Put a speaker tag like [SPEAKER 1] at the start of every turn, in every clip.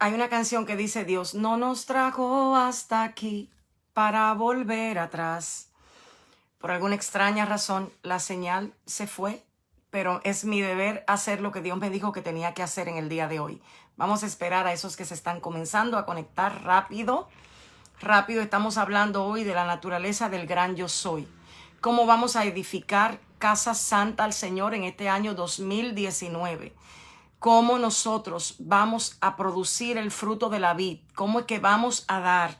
[SPEAKER 1] Hay una canción que dice, Dios no nos trajo hasta aquí para volver atrás. Por alguna extraña razón, la señal se fue, pero es mi deber hacer lo que Dios me dijo que tenía que hacer en el día de hoy. Vamos a esperar a esos que se están comenzando a conectar rápido. Rápido, estamos hablando hoy de la naturaleza del gran yo soy. Cómo vamos a edificar casa santa al Señor en este año 2019. Cómo nosotros vamos a producir el fruto de la vid. Cómo es que vamos a dar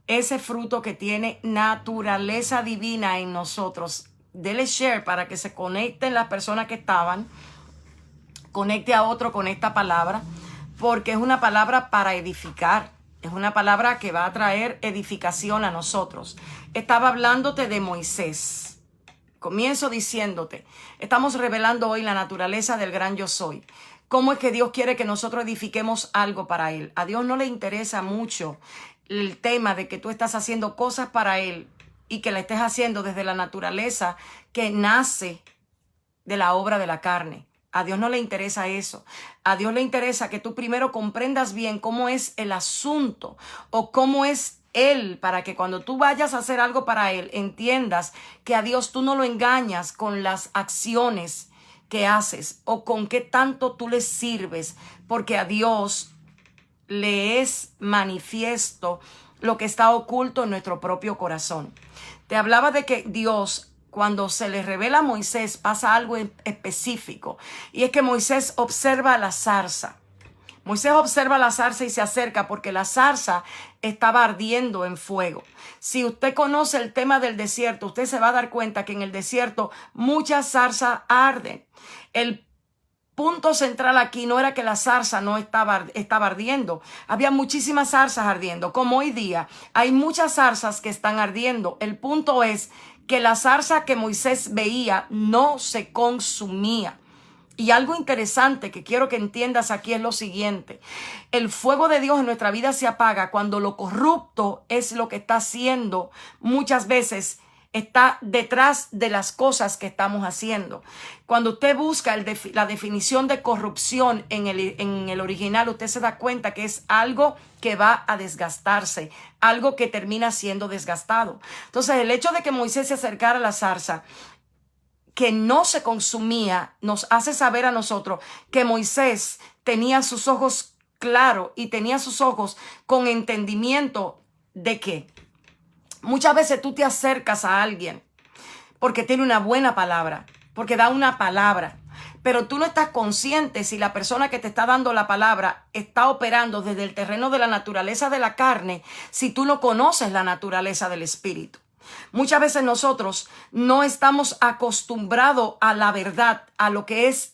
[SPEAKER 1] ese fruto que tiene naturaleza divina en nosotros. Dele share para que se conecten las personas que estaban. Conecte a otro con esta palabra, porque es una palabra para edificar. Es una palabra que va a traer edificación a nosotros. Estaba hablándote de Moisés. Comienzo diciéndote, estamos revelando hoy la naturaleza del gran yo soy. ¿Cómo es que Dios quiere que nosotros edifiquemos algo para Él? A Dios no le interesa mucho el tema de que tú estás haciendo cosas para Él y que la estés haciendo desde la naturaleza que nace de la obra de la carne. A Dios no le interesa eso. A Dios le interesa que tú primero comprendas bien cómo es el asunto o cómo es Él, para que cuando tú vayas a hacer algo para Él, entiendas que a Dios tú no lo engañas con las acciones que haces o con qué tanto tú le sirves, porque a Dios le es manifiesto lo que está oculto en nuestro propio corazón. Te hablaba de que Dios, cuando se le revela a Moisés, pasa algo específico, y es que Moisés observa la zarza. Moisés observa la zarza y se acerca porque la zarza estaba ardiendo en fuego. Si usted conoce el tema del desierto, usted se va a dar cuenta que en el desierto muchas zarzas arden. El punto central aquí no era que la zarza no estaba ardiendo. Había muchísimas zarzas ardiendo. Como hoy día hay muchas zarzas que están ardiendo. El punto es que la zarza que Moisés veía no se consumía. Y algo interesante que quiero que entiendas aquí es lo siguiente. El fuego de Dios en nuestra vida se apaga cuando lo corrupto es lo que está haciendo. Muchas veces está detrás de las cosas que estamos haciendo. Cuando usted busca la definición de corrupción en el original, usted se da cuenta que es algo que va a desgastarse, algo que termina siendo desgastado. Entonces, el hecho de que Moisés se acercara a la zarza que no se consumía, nos hace saber a nosotros que Moisés tenía sus ojos claros y tenía sus ojos con entendimiento de que muchas veces tú te acercas a alguien porque tiene una buena palabra, porque da una palabra, pero tú no estás consciente si la persona que te está dando la palabra está operando desde el terreno de la naturaleza de la carne, si tú no conoces la naturaleza del espíritu. Muchas veces nosotros no estamos acostumbrados a la verdad, a lo que es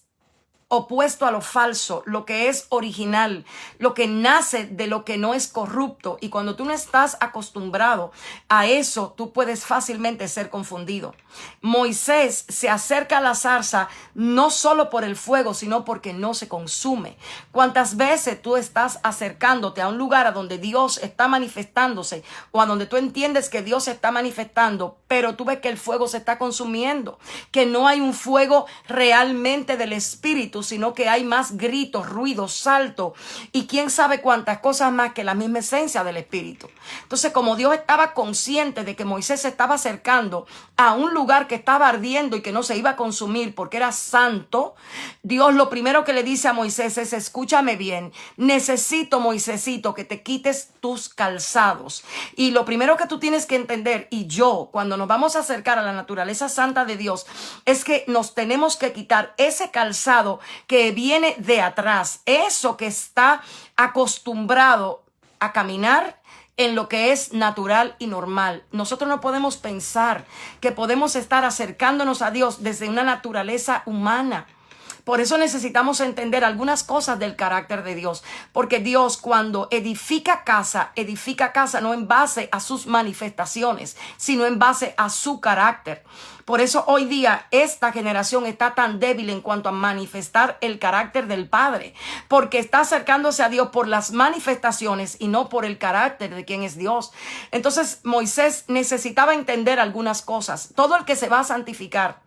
[SPEAKER 1] opuesto a lo falso, lo que es original, lo que nace de lo que no es corrupto. Y cuando tú no estás acostumbrado a eso, tú puedes fácilmente ser confundido. Moisés se acerca a la zarza no solo por el fuego, sino porque no se consume. ¿Cuántas veces tú estás acercándote a un lugar a donde Dios está manifestándose o a donde tú entiendes que Dios se está manifestando, pero tú ves que el fuego se está consumiendo, que no hay un fuego realmente del espíritu, sino que hay más gritos, ruidos, saltos y quién sabe cuántas cosas más que la misma esencia del espíritu? Entonces, como Dios estaba consciente de que Moisés se estaba acercando a un lugar que estaba ardiendo y que no se iba a consumir porque era santo, Dios lo primero que le dice a Moisés es: escúchame bien, necesito, Moisésito, que te quites tus calzados. Y lo primero que tú tienes que entender, y yo, cuando nos vamos a acercar a la naturaleza santa de Dios, es que nos tenemos que quitar ese calzado que viene de atrás, eso que está acostumbrado a caminar en lo que es natural y normal. Nosotros no podemos pensar que podemos estar acercándonos a Dios desde una naturaleza humana. Por eso necesitamos entender algunas cosas del carácter de Dios, porque Dios, cuando edifica casa no en base a sus manifestaciones, sino en base a su carácter. Por eso hoy día esta generación está tan débil en cuanto a manifestar el carácter del Padre, porque está acercándose a Dios por las manifestaciones y no por el carácter de quien es Dios. Entonces Moisés necesitaba entender algunas cosas. Todo el que se va a santificar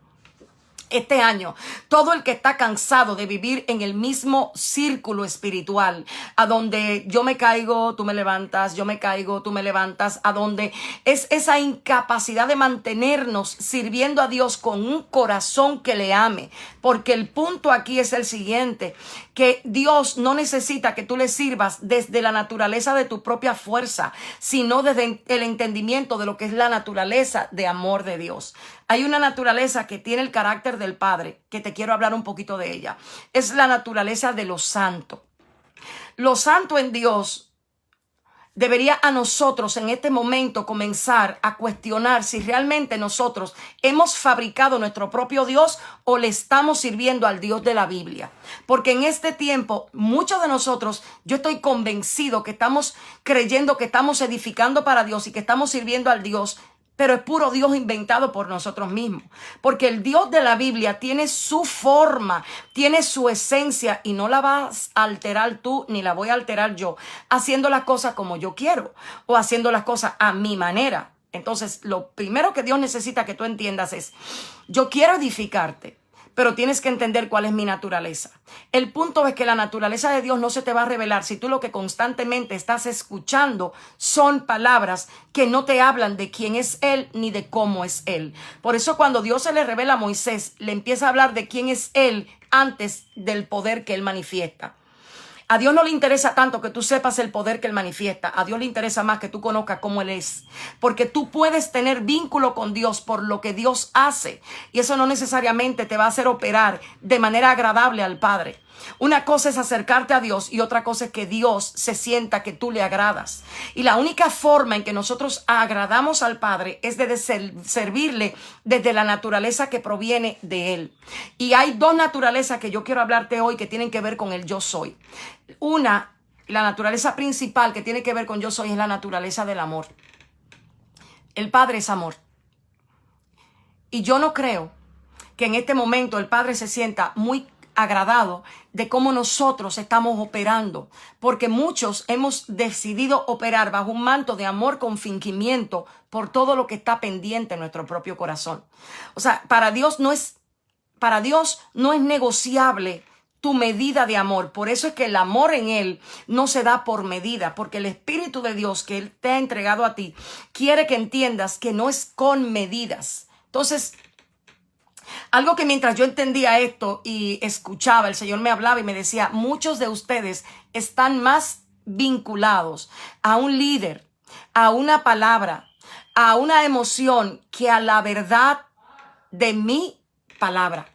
[SPEAKER 1] Este año, todo el que está cansado de vivir en el mismo círculo espiritual, a donde yo me caigo, tú me levantas, yo me caigo, tú me levantas, a donde es esa incapacidad de mantenernos sirviendo a Dios con un corazón que le ame, porque el punto aquí es el siguiente, que Dios no necesita que tú le sirvas desde la naturaleza de tu propia fuerza, sino desde el entendimiento de lo que es la naturaleza de amor de Dios. Hay una naturaleza que tiene el carácter del Padre, que te quiero hablar un poquito de ella. Es la naturaleza de lo santo. Lo santo en Dios debería a nosotros en este momento comenzar a cuestionar si realmente nosotros hemos fabricado nuestro propio Dios o le estamos sirviendo al Dios de la Biblia. Porque en este tiempo, muchos de nosotros, yo estoy convencido que estamos creyendo que estamos edificando para Dios y que estamos sirviendo al Dios, pero es puro Dios inventado por nosotros mismos. Porque el Dios de la Biblia tiene su forma, tiene su esencia y no la vas a alterar tú ni la voy a alterar yo haciendo las cosas como yo quiero o haciendo las cosas a mi manera. Entonces, lo primero que Dios necesita que tú entiendas es, yo quiero edificarte, pero tienes que entender cuál es mi naturaleza. El punto es que la naturaleza de Dios no se te va a revelar si tú lo que constantemente estás escuchando son palabras que no te hablan de quién es Él ni de cómo es Él. Por eso cuando Dios se le revela a Moisés, le empieza a hablar de quién es Él antes del poder que Él manifiesta. A Dios no le interesa tanto que tú sepas el poder que Él manifiesta. A Dios le interesa más que tú conozcas cómo Él es. Porque tú puedes tener vínculo con Dios por lo que Dios hace. Y eso no necesariamente te va a hacer operar de manera agradable al Padre. Una cosa es acercarte a Dios y otra cosa es que Dios se sienta que tú le agradas. Y la única forma en que nosotros agradamos al Padre es de servirle desde la naturaleza que proviene de Él. Y hay dos naturalezas que yo quiero hablarte hoy que tienen que ver con el yo soy. Una, la naturaleza principal que tiene que ver con yo soy es la naturaleza del amor. El Padre es amor. Y yo no creo que en este momento el Padre se sienta muy agradado de cómo nosotros estamos operando, porque muchos hemos decidido operar bajo un manto de amor con fingimiento por todo lo que está pendiente en nuestro propio corazón. O sea, para Dios no es negociable tu medida de amor. Por eso es que el amor en Él no se da por medida, porque el Espíritu de Dios que Él te ha entregado a ti quiere que entiendas que no es con medidas. Entonces, algo que mientras yo entendía esto y escuchaba, el Señor me hablaba y me decía, muchos de ustedes están más vinculados a un líder, a una palabra, a una emoción que a la verdad de mi palabra,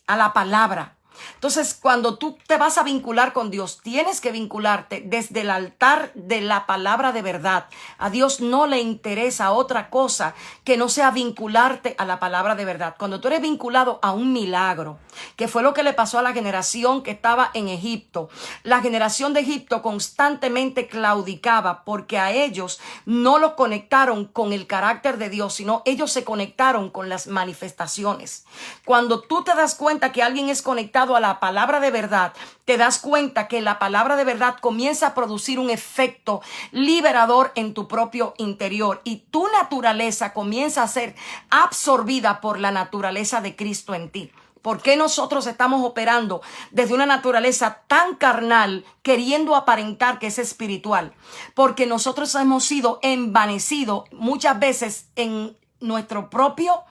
[SPEAKER 1] a la palabra. Entonces, cuando tú te vas a vincular con Dios, tienes que vincularte desde el altar de la palabra de verdad. A Dios no le interesa otra cosa que no sea vincularte a la palabra de verdad. Cuando tú eres vinculado a un milagro, que fue lo que le pasó a la generación que estaba en Egipto. La generación de Egipto constantemente claudicaba porque a ellos no los conectaron con el carácter de Dios, sino ellos se conectaron con las manifestaciones. Cuando tú te das cuenta que alguien es conectado a la palabra de verdad, te das cuenta que la palabra de verdad comienza a producir un efecto liberador en tu propio interior y tu naturaleza comienza a ser absorbida por la naturaleza de Cristo en ti. ¿Por qué nosotros estamos operando desde una naturaleza tan carnal queriendo aparentar que es espiritual? Porque nosotros hemos sido envanecidos muchas veces en nuestro propio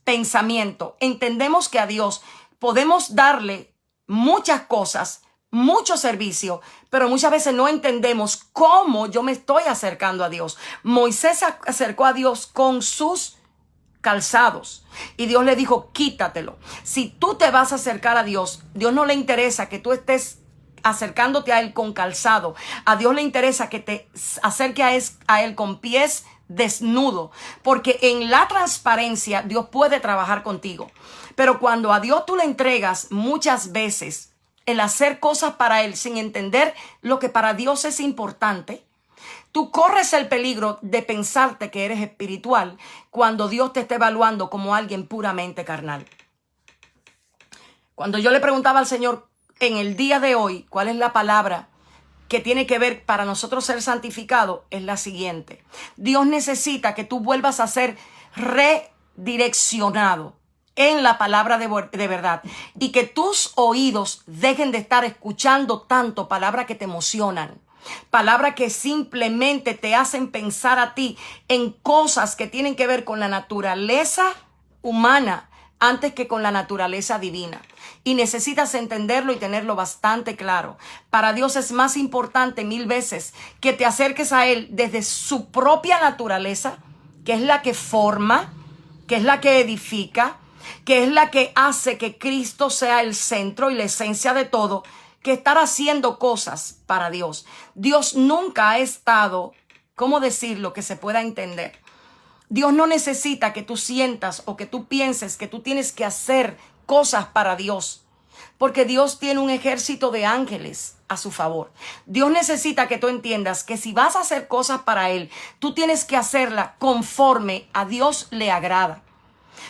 [SPEAKER 1] pensamiento. Entendemos que a Dios podemos darle muchas cosas, mucho servicio, pero muchas veces no entendemos cómo yo me estoy acercando a Dios. Moisés se acercó a Dios con sus calzados y Dios le dijo, quítatelo. Si tú te vas a acercar a Dios, Dios no le interesa que tú estés acercándote a Él con calzado. A Dios le interesa que te acerques a Él con pies desnudo, porque en la transparencia Dios puede trabajar contigo. Pero cuando a Dios tú le entregas muchas veces el hacer cosas para Él sin entender lo que para Dios es importante, tú corres el peligro de pensarte que eres espiritual cuando Dios te está evaluando como alguien puramente carnal. Cuando yo le preguntaba al Señor en el día de hoy cuál es la palabra que tiene que ver para nosotros ser santificados, es la siguiente. Dios necesita que tú vuelvas a ser redireccionado. en la palabra de verdad, y que tus oídos dejen de estar escuchando tanto palabras que te emocionan, palabras que simplemente te hacen pensar a ti en cosas que tienen que ver con la naturaleza humana antes que con la naturaleza divina. Y necesitas entenderlo y tenerlo bastante claro. Para Dios es más importante 1000 veces que te acerques a Él desde su propia naturaleza, que es la que forma, que es la que edifica, que es la que hace que Cristo sea el centro y la esencia de todo, que estar haciendo cosas para Dios. Dios nunca ha estado, ¿cómo decirlo que se pueda entender? Dios no necesita que tú sientas o que tú pienses que tú tienes que hacer cosas para Dios, porque Dios tiene un ejército de ángeles a su favor. Dios necesita que tú entiendas que si vas a hacer cosas para Él, tú tienes que hacerla conforme a Dios le agrada,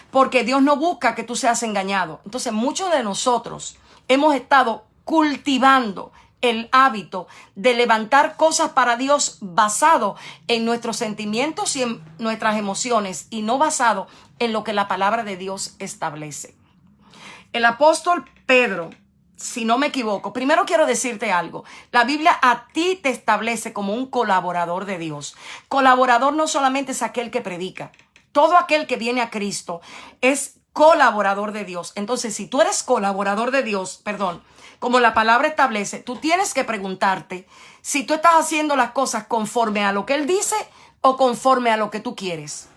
[SPEAKER 1] porque Dios no busca que tú seas engañado. Entonces, muchos de nosotros hemos estado cultivando el hábito de levantar cosas para Dios basado en nuestros sentimientos y en nuestras emociones, y no basado en lo que la palabra de Dios establece. El apóstol Pedro, si no me equivoco, primero quiero decirte algo. La Biblia a ti te establece como un colaborador de Dios. Colaborador no solamente es aquel que predica. Todo aquel que viene a Cristo es colaborador de Dios. Entonces, si tú eres colaborador de Dios, como la palabra establece, tú tienes que preguntarte si tú estás haciendo las cosas conforme a lo que Él dice o conforme a lo que tú quieres.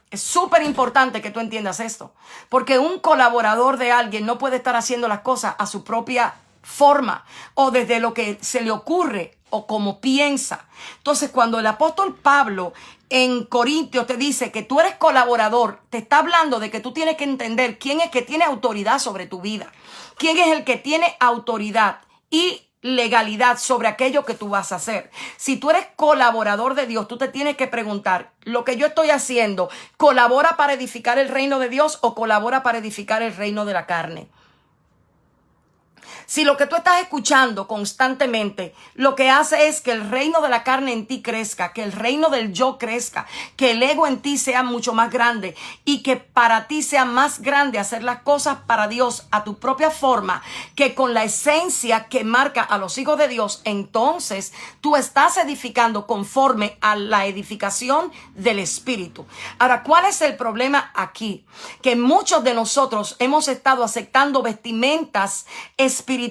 [SPEAKER 1] Es súper importante que tú entiendas esto, porque un colaborador de alguien no puede estar haciendo las cosas a su propia forma o desde lo que se le ocurre o como piensa. Entonces, cuando el apóstol Pablo en Corintios te dice que tú eres colaborador, te está hablando de que tú tienes que entender quién es que tiene autoridad sobre tu vida, quién es el que tiene autoridad y legalidad sobre aquello que tú vas a hacer. Si tú eres colaborador de Dios, tú te tienes que preguntar, ¿lo que yo estoy haciendo colabora para edificar el reino de Dios o colabora para edificar el reino de la carne? Si lo que tú estás escuchando constantemente lo que hace es que el reino de la carne en ti crezca, que el reino del yo crezca, que el ego en ti sea mucho más grande y que para ti sea más grande hacer las cosas para Dios a tu propia forma que con la esencia que marca a los hijos de Dios, entonces tú estás edificando conforme a la edificación del Espíritu. Ahora, ¿cuál es el problema aquí? Que muchos de nosotros hemos estado aceptando vestimentas espirituales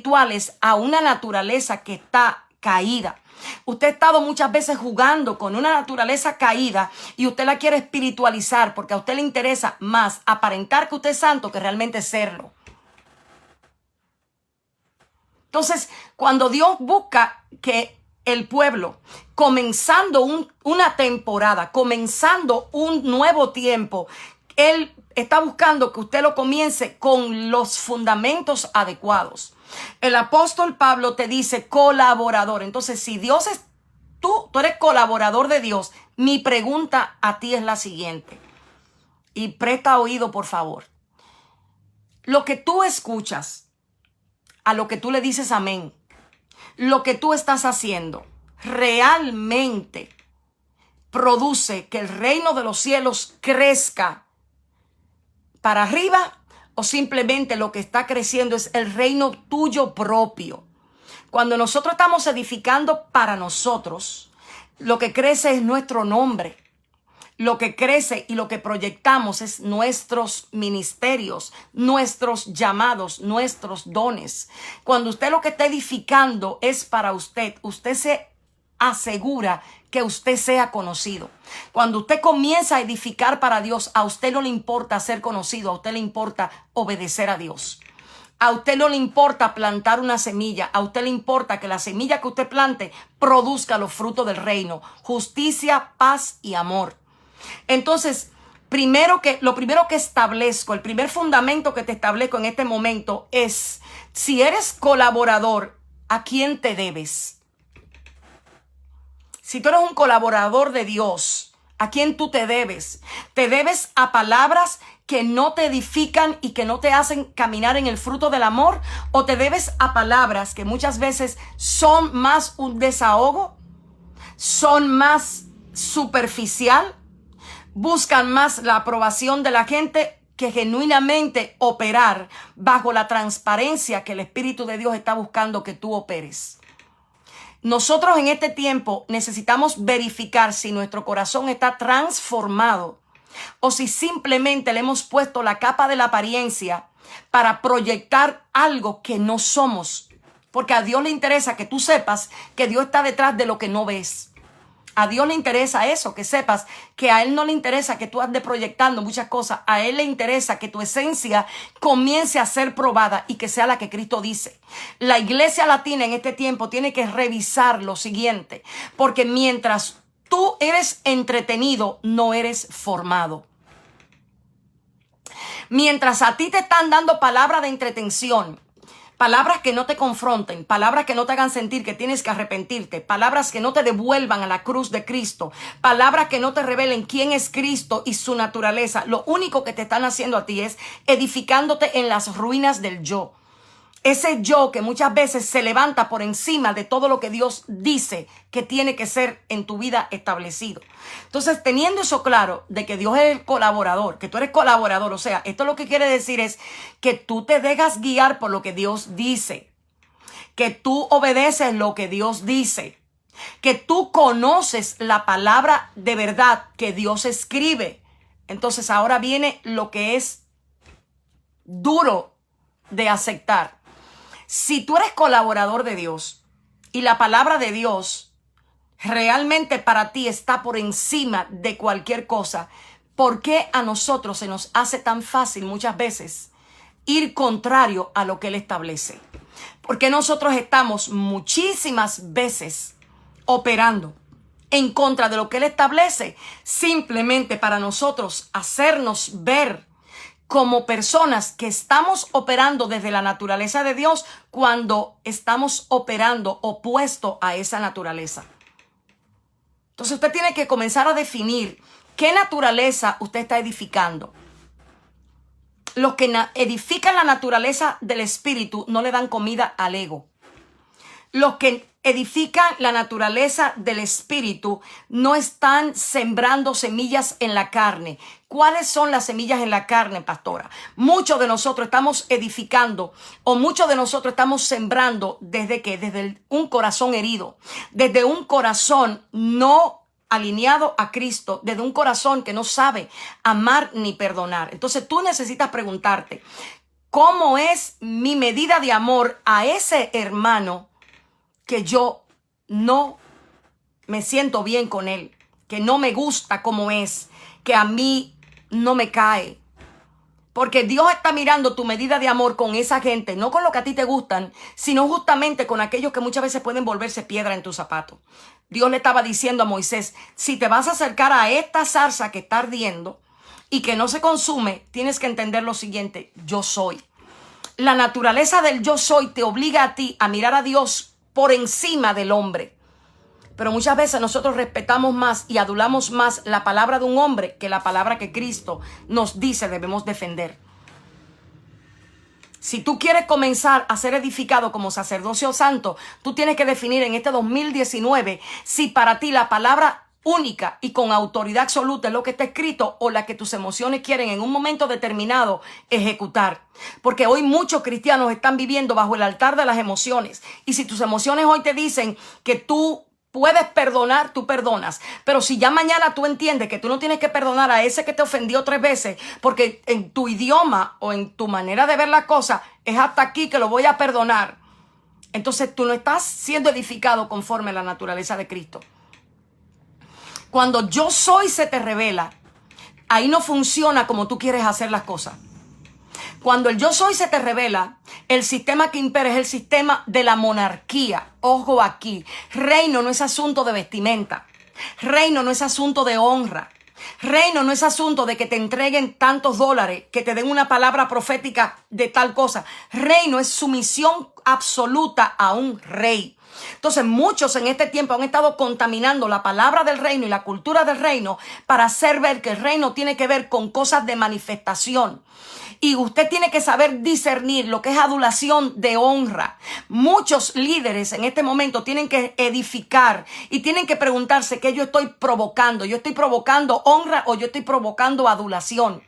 [SPEAKER 1] a una naturaleza que está caída. Usted ha estado muchas veces jugando con una naturaleza caída y usted la quiere espiritualizar porque a usted le interesa más aparentar que usted es santo que realmente serlo. Entonces, cuando Dios busca que el pueblo, comenzando una temporada, comenzando un nuevo tiempo, Él está buscando que usted lo comience con los fundamentos adecuados. El apóstol Pablo te dice colaborador. Entonces, si Dios es tú eres colaborador de Dios, mi pregunta a ti es la siguiente. Y presta oído, por favor. Lo que tú escuchas, a lo que tú le dices amén, lo que tú estás haciendo, realmente produce que el reino de los cielos crezca para arriba, o simplemente lo que está creciendo es el reino tuyo propio. Cuando nosotros estamos edificando para nosotros, lo que crece es nuestro nombre. Lo que crece y lo que proyectamos es nuestros ministerios, nuestros llamados, nuestros dones. Cuando usted lo que está edificando es para usted, usted se asegura que usted sea conocido. Cuando usted comienza a edificar para Dios, a usted no le importa ser conocido, a usted le importa obedecer a Dios. A usted no le importa plantar una semilla, a usted le importa que la semilla que usted plante produzca los frutos del reino, justicia, paz y amor. Entonces, lo primero que establezco, el primer fundamento que te establezco en este momento es, si eres colaborador, ¿a quién te debes? Si tú eres un colaborador de Dios, ¿a quién tú te debes? ¿Te debes a palabras que no te edifican y que no te hacen caminar en el fruto del amor? ¿O te debes a palabras que muchas veces son más un desahogo? ¿Son más superficial? ¿Buscan más la aprobación de la gente que genuinamente operar bajo la transparencia que el Espíritu de Dios está buscando que tú operes. Nosotros en este tiempo necesitamos verificar si nuestro corazón está transformado o si simplemente le hemos puesto la capa de la apariencia para proyectar algo que no somos. Porque a Dios le interesa que tú sepas que Dios está detrás de lo que no ves. A Dios le interesa eso, que sepas que a Él no le interesa que tú andes proyectando muchas cosas. A Él le interesa que tu esencia comience a ser probada y que sea la que Cristo dice. La iglesia latina en este tiempo tiene que revisar lo siguiente, porque mientras tú eres entretenido, no eres formado. Mientras a ti te están dando palabras de entretención, palabras que no te confronten, palabras que no te hagan sentir que tienes que arrepentirte, palabras que no te devuelvan a la cruz de Cristo, palabras que no te revelen quién es Cristo y su naturaleza. Lo único que te están haciendo a ti es edificándote en las ruinas del yo. Ese yo que muchas veces se levanta por encima de todo lo que Dios dice que tiene que ser en tu vida establecido. Entonces, teniendo eso claro de que Dios es el colaborador, que tú eres colaborador, o sea, esto lo que quiere decir es que tú te dejas guiar por lo que Dios dice, que tú obedeces lo que Dios dice, que tú conoces la palabra de verdad que Dios escribe. Entonces, ahora viene lo que es duro de aceptar. Si tú eres colaborador de Dios y la palabra de Dios realmente para ti está por encima de cualquier cosa, ¿por qué a nosotros se nos hace tan fácil muchas veces ir contrario a lo que Él establece? Porque nosotros estamos muchísimas veces operando en contra de lo que Él establece, simplemente para nosotros hacernos ver como personas que estamos operando desde la naturaleza de Dios cuando estamos operando opuesto a esa naturaleza. Entonces usted tiene que comenzar a definir qué naturaleza usted está edificando. Los que edifican la naturaleza del espíritu no le dan comida al ego. Los que edifican la naturaleza del espíritu no están sembrando semillas en la carne. ¿Cuáles son las semillas en la carne, pastora? Muchos de nosotros estamos edificando o muchos de nosotros estamos sembrando desde un corazón herido, desde un corazón no alineado a Cristo, desde un corazón que no sabe amar ni perdonar. Entonces tú necesitas preguntarte, ¿cómo es mi medida de amor a ese hermano que yo no me siento bien con él, que no me gusta como es, que a mí no me cae? Porque Dios está mirando tu medida de amor con esa gente, no con lo que a ti te gustan, sino justamente con aquellos que muchas veces pueden volverse piedra en tu zapato. Dios le estaba diciendo a Moisés, si te vas a acercar a esta zarza que está ardiendo y que no se consume, tienes que entender lo siguiente: yo soy. La naturaleza del yo soy te obliga a ti a mirar a Dios por encima del hombre. Pero muchas veces nosotros respetamos más y adulamos más la palabra de un hombre que la palabra que Cristo nos dice debemos defender. Si tú quieres comenzar a ser edificado como sacerdocio santo, tú tienes que definir en este 2019 si para ti la palabra única y con autoridad absoluta es lo que está escrito o la que tus emociones quieren en un momento determinado ejecutar. Porque hoy muchos cristianos están viviendo bajo el altar de las emociones. Y si tus emociones hoy te dicen que tú puedes perdonar, tú perdonas. Pero si ya mañana tú entiendes que tú no tienes que perdonar a ese que te ofendió 3 veces, porque en tu idioma o en tu manera de ver la cosa es hasta aquí que lo voy a perdonar, entonces tú no estás siendo edificado conforme a la naturaleza de Cristo. Cuando yo soy se te revela, ahí no funciona como tú quieres hacer las cosas. Cuando el yo soy se te revela, el sistema que impera es el sistema de la monarquía. Ojo aquí, reino no es asunto de vestimenta. Reino no es asunto de honra. Reino no es asunto de que te entreguen tantos dólares, que te den una palabra profética de tal cosa. Reino es sumisión absoluta a un rey. Entonces muchos en este tiempo han estado contaminando la palabra del reino y la cultura del reino para hacer ver que el reino tiene que ver con cosas de manifestación. Y usted tiene que saber discernir lo que es adulación de honra. Muchos líderes en este momento tienen que edificar y tienen que preguntarse qué yo estoy provocando. ¿Yo estoy provocando honra o yo estoy provocando adulación?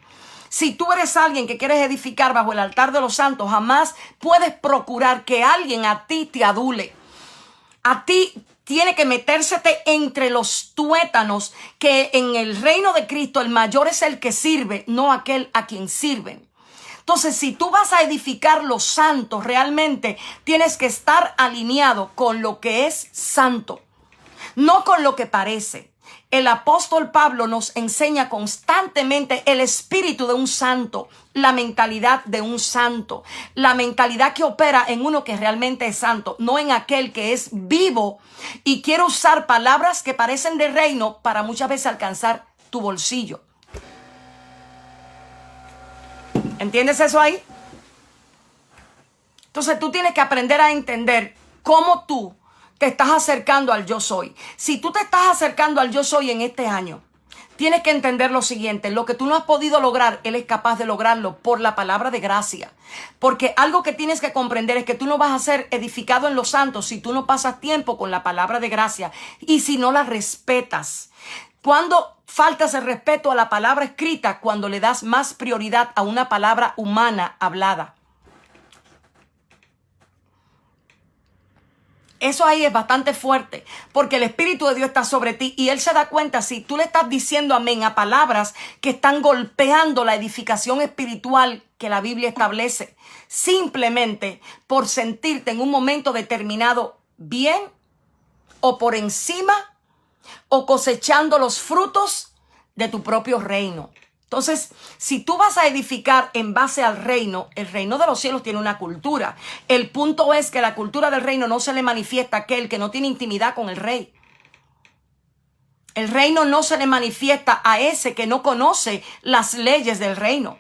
[SPEAKER 1] Si tú eres alguien que quieres edificar bajo el altar de los santos, jamás puedes procurar que alguien a ti te adule. A ti tiene que metérsete entre los tuétanos, que en el reino de Cristo el mayor es el que sirve, no aquel a quien sirven. Entonces, si tú vas a edificar los santos, realmente tienes que estar alineado con lo que es santo, no con lo que parece. El apóstol Pablo nos enseña constantemente el espíritu de un santo, la mentalidad de un santo, la mentalidad que opera en uno que realmente es santo, no en aquel que es vivo y quiere usar palabras que parecen de reino para muchas veces alcanzar tu bolsillo. ¿Entiendes eso ahí? Entonces tú tienes que aprender a entender cómo tú te estás acercando al yo soy. Si tú te estás acercando al yo soy en este año, tienes que entender lo siguiente: lo que tú no has podido lograr, Él es capaz de lograrlo por la palabra de gracia. Porque algo que tienes que comprender es que tú no vas a ser edificado en los santos si tú no pasas tiempo con la palabra de gracia y si no la respetas. Cuando faltas el respeto a la palabra escrita, cuando le das más prioridad a una palabra humana hablada. Eso ahí es bastante fuerte, porque el Espíritu de Dios está sobre ti y Él se da cuenta si tú le estás diciendo amén a palabras que están golpeando la edificación espiritual que la Biblia establece, simplemente por sentirte en un momento determinado bien o por encima o cosechando los frutos de tu propio reino. Entonces, si tú vas a edificar en base al reino, el reino de los cielos tiene una cultura. El punto es que la cultura del reino no se le manifiesta a aquel que no tiene intimidad con el rey. El reino no se le manifiesta a ese que no conoce las leyes del reino.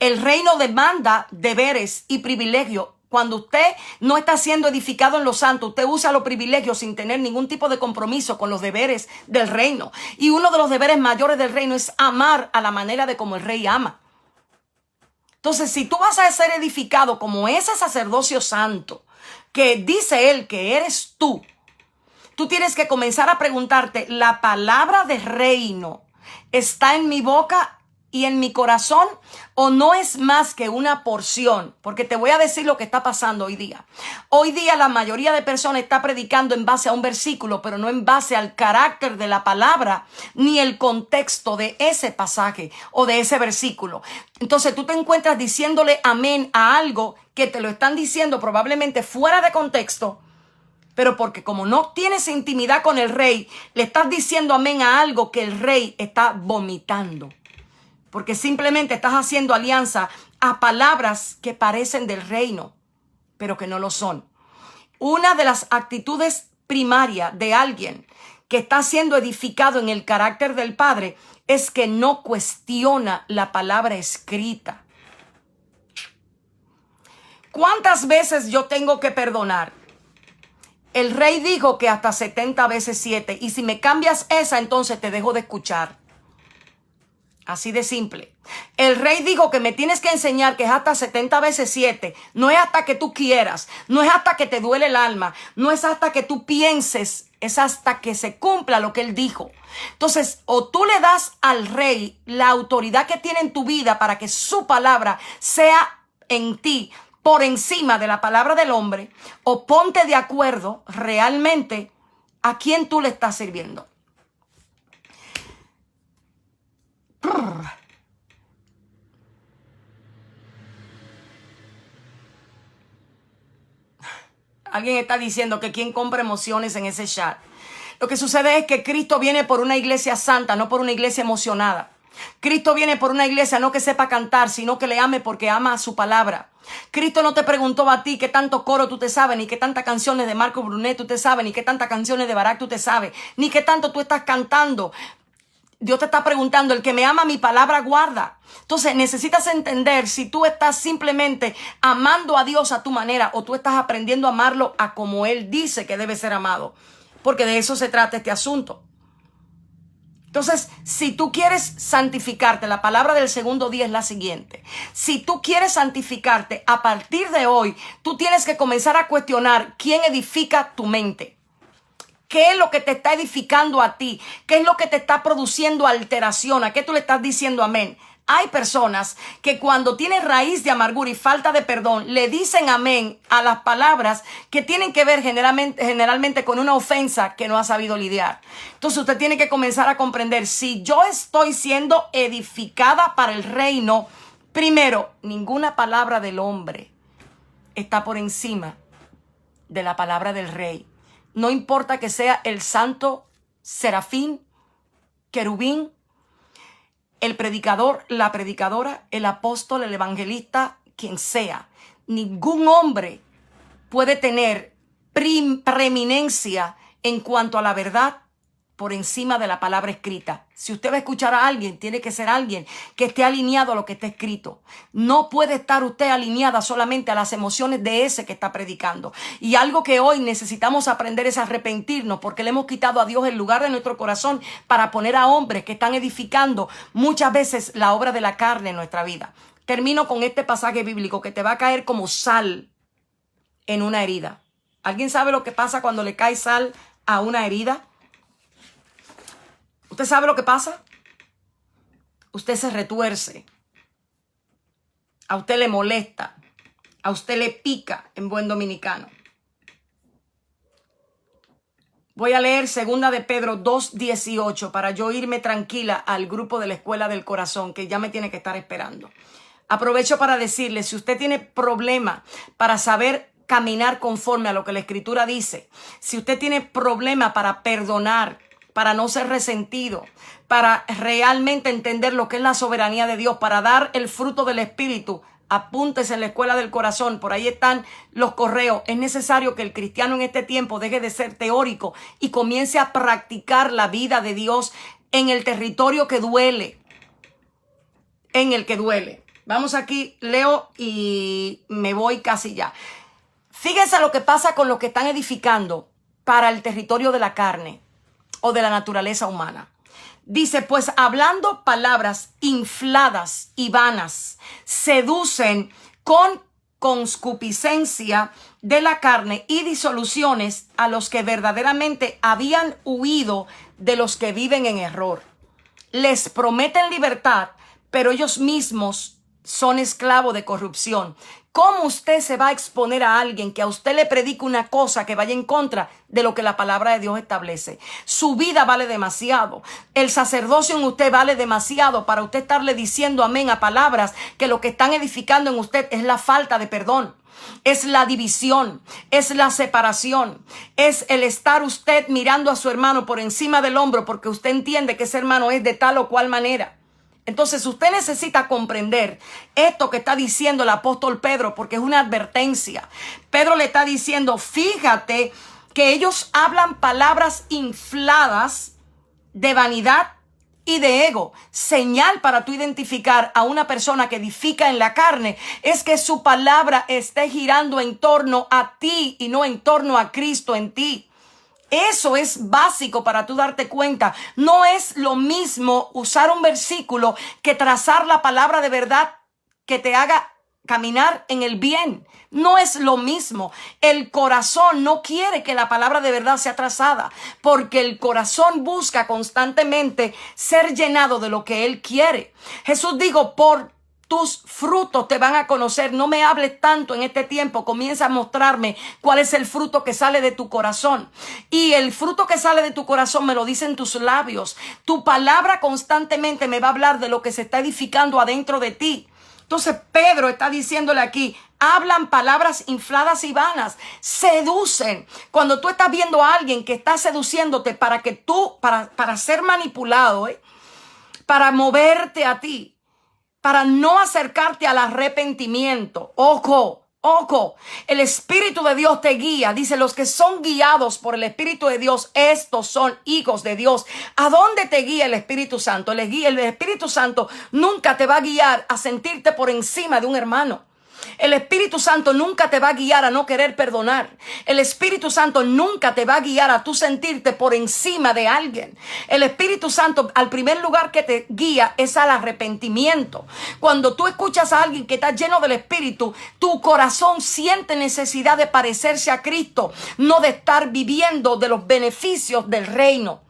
[SPEAKER 1] El reino demanda deberes y privilegios. Cuando usted no está siendo edificado en los santos, usted usa los privilegios sin tener ningún tipo de compromiso con los deberes del reino. Y uno de los deberes mayores del reino es amar a la manera de como el rey ama. Entonces, si tú vas a ser edificado como ese sacerdocio santo que dice Él que eres tú, tú tienes que comenzar a preguntarte: ¿la palabra de reino está en mi boca y en mi corazón, o no es más que una porción? Porque te voy a decir lo que está pasando hoy día. Hoy día la mayoría de personas está predicando en base a un versículo, pero no en base al carácter de la palabra, ni el contexto de ese pasaje o de ese versículo. Entonces tú te encuentras diciéndole amén a algo que te lo están diciendo probablemente fuera de contexto, pero porque como no tienes intimidad con el rey, le estás diciendo amén a algo que el rey está vomitando. Porque simplemente estás haciendo alianza a palabras que parecen del reino, pero que no lo son. Una de las actitudes primarias de alguien que está siendo edificado en el carácter del Padre es que no cuestiona la palabra escrita. ¿Cuántas veces yo tengo que perdonar? El rey dijo que hasta 70 veces 7. Y si me cambias esa, entonces te dejo de escuchar. Así de simple. El rey dijo que me tienes que enseñar que es hasta 70 veces 7. No es hasta que tú quieras. No es hasta que te duele el alma. No es hasta que tú pienses. Es hasta que se cumpla lo que él dijo. Entonces, o tú le das al rey la autoridad que tiene en tu vida para que su palabra sea en ti por encima de la palabra del hombre, o ponte de acuerdo realmente a quién tú le estás sirviendo. Alguien está diciendo que quién compra emociones en ese chat. Lo que sucede es que Cristo viene por una iglesia santa, no por una iglesia emocionada. Cristo viene por una iglesia no que sepa cantar, sino que le ame porque ama a su palabra. Cristo no te preguntó a ti qué tanto coro tú te sabes, ni qué tantas canciones de Marco Brunet tú te sabes, ni qué tantas canciones de Barak tú te sabes, ni qué tanto tú estás cantando. Dios te está preguntando: el que me ama mi palabra guarda. Entonces necesitas entender si tú estás simplemente amando a Dios a tu manera o tú estás aprendiendo a amarlo a como Él dice que debe ser amado. Porque de eso se trata este asunto. Entonces, si tú quieres santificarte, la palabra del segundo día es la siguiente. Si tú quieres santificarte, a partir de hoy, tú tienes que comenzar a cuestionar quién edifica tu mente. ¿Qué es lo que te está edificando a ti? ¿Qué es lo que te está produciendo alteración? ¿A qué tú le estás diciendo amén? Hay personas que cuando tienen raíz de amargura y falta de perdón, le dicen amén a las palabras que tienen que ver generalmente con una ofensa que no ha sabido lidiar. Entonces usted tiene que comenzar a comprender, si yo estoy siendo edificada para el reino, primero, ninguna palabra del hombre está por encima de la palabra del rey. No importa que sea el santo serafín, querubín, el predicador, la predicadora, el apóstol, el evangelista, quien sea. Ningún hombre puede tener preeminencia en cuanto a la verdad por encima de la palabra escrita. Si usted va a escuchar a alguien, tiene que ser alguien que esté alineado a lo que está escrito. No puede estar usted alineada solamente a las emociones de ese que está predicando. Y algo que hoy necesitamos aprender es arrepentirnos, porque le hemos quitado a Dios el lugar de nuestro corazón para poner a hombres que están edificando muchas veces la obra de la carne en nuestra vida. Termino con este pasaje bíblico que te va a caer como sal en una herida. ¿Alguien sabe lo que pasa cuando le cae sal a una herida? ¿Usted sabe lo que pasa? Usted se retuerce. A usted le molesta. A usted le pica en buen dominicano. Voy a leer 2 de Pedro 2:18 para yo irme tranquila al grupo de la Escuela del Corazón que ya me tiene que estar esperando. Aprovecho para decirle, si usted tiene problema para saber caminar conforme a lo que la Escritura dice, si usted tiene problema para perdonar, para no ser resentido, para realmente entender lo que es la soberanía de Dios, para dar el fruto del Espíritu, apúntese en la Escuela del Corazón, por ahí están los correos. Es necesario que el cristiano en este tiempo deje de ser teórico y comience a practicar la vida de Dios en el territorio que duele, en el que duele. Vamos aquí, leo y me voy casi ya. Fíjense lo que pasa con los que están edificando para el territorio de la carne o de la naturaleza humana. Dice, pues hablando palabras infladas y vanas, seducen con concupiscencia de la carne y disoluciones a los que verdaderamente habían huido de los que viven en error. Les prometen libertad, pero ellos mismos son esclavos de corrupción. ¿Cómo usted se va a exponer a alguien que a usted le predica una cosa que vaya en contra de lo que la palabra de Dios establece? Su vida vale demasiado. El sacerdocio en usted vale demasiado para usted estarle diciendo amén a palabras que lo que están edificando en usted es la falta de perdón. Es la división, es la separación, es el estar usted mirando a su hermano por encima del hombro porque usted entiende que ese hermano es de tal o cual manera. Entonces usted necesita comprender esto que está diciendo el apóstol Pedro, porque es una advertencia. Pedro le está diciendo, fíjate que ellos hablan palabras infladas de vanidad y de ego. Señal para tú identificar a una persona que edifica en la carne es que su palabra esté girando en torno a ti y no en torno a Cristo en ti. Eso es básico para tú darte cuenta. No es lo mismo usar un versículo que trazar la palabra de verdad que te haga caminar en el bien. No es lo mismo. El corazón no quiere que la palabra de verdad sea trazada, porque el corazón busca constantemente ser llenado de lo que él quiere. Jesús dijo, por tus frutos te van a conocer. No me hables tanto en este tiempo. Comienza a mostrarme cuál es el fruto que sale de tu corazón. Y el fruto que sale de tu corazón me lo dicen tus labios. Tu palabra constantemente me va a hablar de lo que se está edificando adentro de ti. Entonces Pedro está diciéndole aquí, hablan palabras infladas y vanas, seducen. Cuando tú estás viendo a alguien que está seduciéndote para que tú, para ser manipulado, para moverte a ti, para no acercarte al arrepentimiento. Ojo, el Espíritu de Dios te guía. Dice, los que son guiados por el Espíritu de Dios, estos son hijos de Dios. ¿A dónde te guía el Espíritu Santo? El Espíritu Santo nunca te va a guiar a sentirte por encima de un hermano. El Espíritu Santo nunca te va a guiar a no querer perdonar. El Espíritu Santo nunca te va a guiar a tú sentirte por encima de alguien. El Espíritu Santo, al primer lugar que te guía es al arrepentimiento. Cuando tú escuchas a alguien que está lleno del Espíritu, tu corazón siente necesidad de parecerse a Cristo, no de estar viviendo de los beneficios del reino.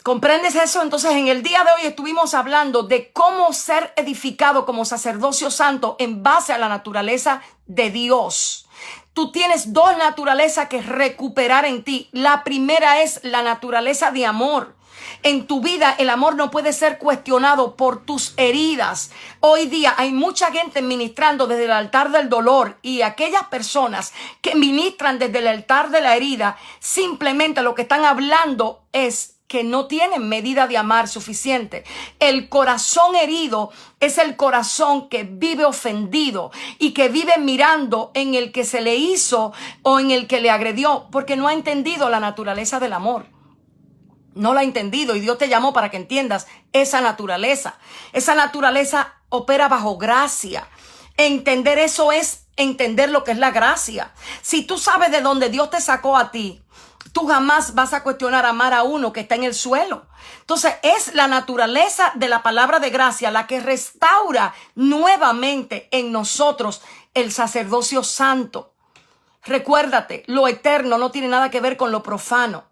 [SPEAKER 1] ¿Comprendes eso? Entonces, en el día de hoy estuvimos hablando de cómo ser edificado como sacerdocio santo en base a la naturaleza de Dios. Tú tienes dos naturalezas que recuperar en ti. La primera es la naturaleza de amor. En tu vida el amor no puede ser cuestionado por tus heridas. Hoy día hay mucha gente ministrando desde el altar del dolor, y aquellas personas que ministran desde el altar de la herida, simplemente lo que están hablando es que no tienen medida de amar suficiente. El corazón herido es el corazón que vive ofendido y que vive mirando en el que se le hizo o en el que le agredió, porque no ha entendido la naturaleza del amor. No la ha entendido, y Dios te llamó para que entiendas esa naturaleza. Esa naturaleza opera bajo gracia. Entender eso es entender lo que es la gracia. Si tú sabes de dónde Dios te sacó a ti, tú jamás vas a cuestionar amar a uno que está en el suelo. Entonces es la naturaleza de la palabra de gracia la que restaura nuevamente en nosotros el sacerdocio santo. Recuérdate, lo eterno no tiene nada que ver con lo profano.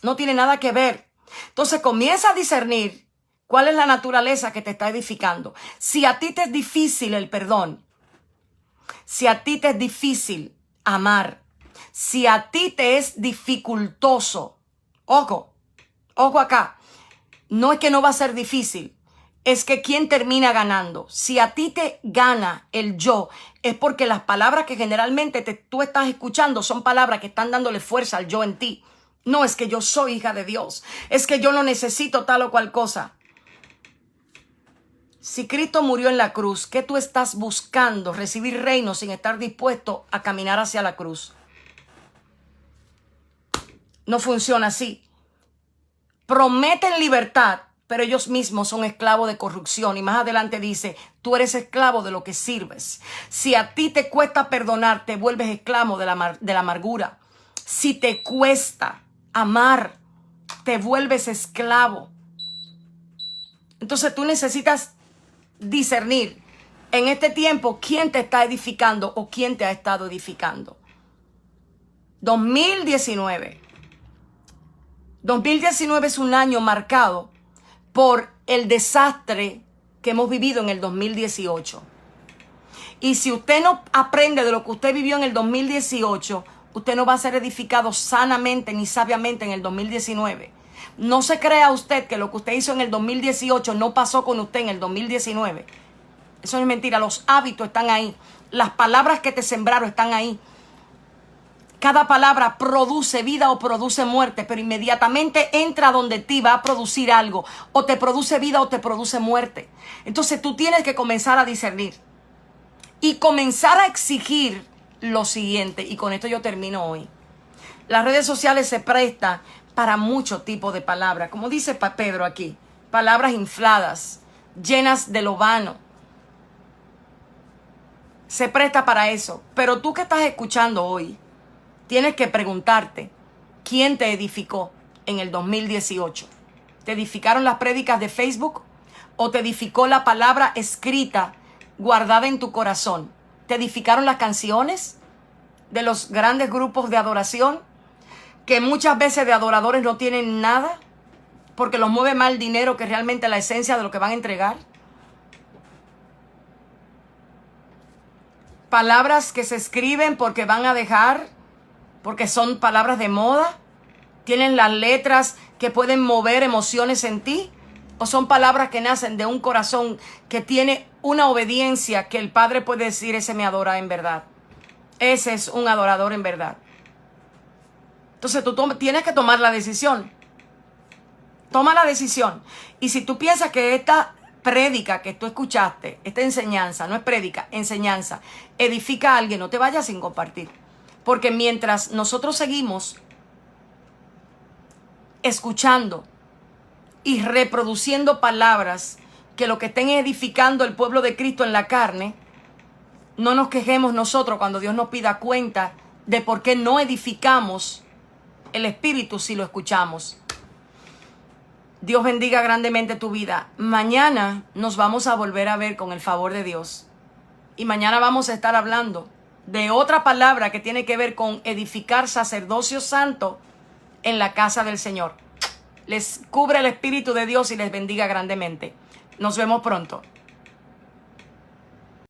[SPEAKER 1] No tiene nada que ver. Entonces comienza a discernir cuál es la naturaleza que te está edificando. Si a ti te es difícil el perdón, si a ti te es difícil amar, si a ti te es dificultoso, ojo acá, no es que no va a ser difícil, es que ¿quién termina ganando? Si a ti te gana el yo, es porque las palabras que generalmente tú estás escuchando son palabras que están dándole fuerza al yo en ti. No es que yo soy hija de Dios, es que yo no necesito tal o cual cosa. Si Cristo murió en la cruz, ¿qué tú estás buscando? Recibir reino sin estar dispuesto a caminar hacia la cruz. No funciona así. Prometen libertad, pero ellos mismos son esclavos de corrupción. Y más adelante dice, tú eres esclavo de lo que sirves. Si a ti te cuesta perdonar, te vuelves esclavo de la amargura. Si te cuesta amar, te vuelves esclavo. Entonces tú necesitas discernir en este tiempo quién te está edificando o quién te ha estado edificando. 2019 es un año marcado por el desastre que hemos vivido en el 2018. Y si usted no aprende de lo que usted vivió en el 2018, usted no va a ser edificado sanamente ni sabiamente en el 2019. No se crea usted que lo que usted hizo en el 2018 no pasó con usted en el 2019. Eso no es mentira. Los hábitos están ahí. Las palabras que te sembraron están ahí. Cada palabra produce vida o produce muerte, pero inmediatamente entra donde ti va a producir algo. O te produce vida o te produce muerte. Entonces tú tienes que comenzar a discernir y comenzar a exigir lo siguiente, y con esto yo termino hoy. Las redes sociales se prestan para mucho tipo de palabras, como dice Pedro aquí, palabras infladas, llenas de lo vano. Se presta para eso, pero tú que estás escuchando hoy, tienes que preguntarte, ¿quién te edificó en el 2018? ¿Te edificaron las prédicas de Facebook o te edificó la palabra escrita guardada en tu corazón? ¿Te edificaron las canciones de los grandes grupos de adoración, que muchas veces de adoradores no tienen nada porque los mueve más el dinero que realmente la esencia de lo que van a entregar? Palabras que se escriben porque van a dejar, porque son palabras de moda, tienen las letras que pueden mover emociones en ti, o son palabras que nacen de un corazón que tiene una obediencia que el Padre puede decir, ese me adora en verdad. Ese es un adorador en verdad. Entonces tú tienes que tomar la decisión. Toma la decisión. Y si tú piensas que esta prédica que tú escuchaste, esta enseñanza, no es prédica, enseñanza, edifica a alguien, no te vayas sin compartir. Porque mientras nosotros seguimos escuchando y reproduciendo palabras que lo que estén edificando el pueblo de Cristo en la carne, no nos quejemos nosotros cuando Dios nos pida cuenta de por qué no edificamos el espíritu si lo escuchamos. Dios bendiga grandemente tu vida. Mañana nos vamos a volver a ver con el favor de Dios. Y mañana vamos a estar hablando de otra palabra que tiene que ver con edificar sacerdocio santo en la casa del Señor. les cubre el Espíritu de Dios y les bendiga grandemente. Nos vemos pronto.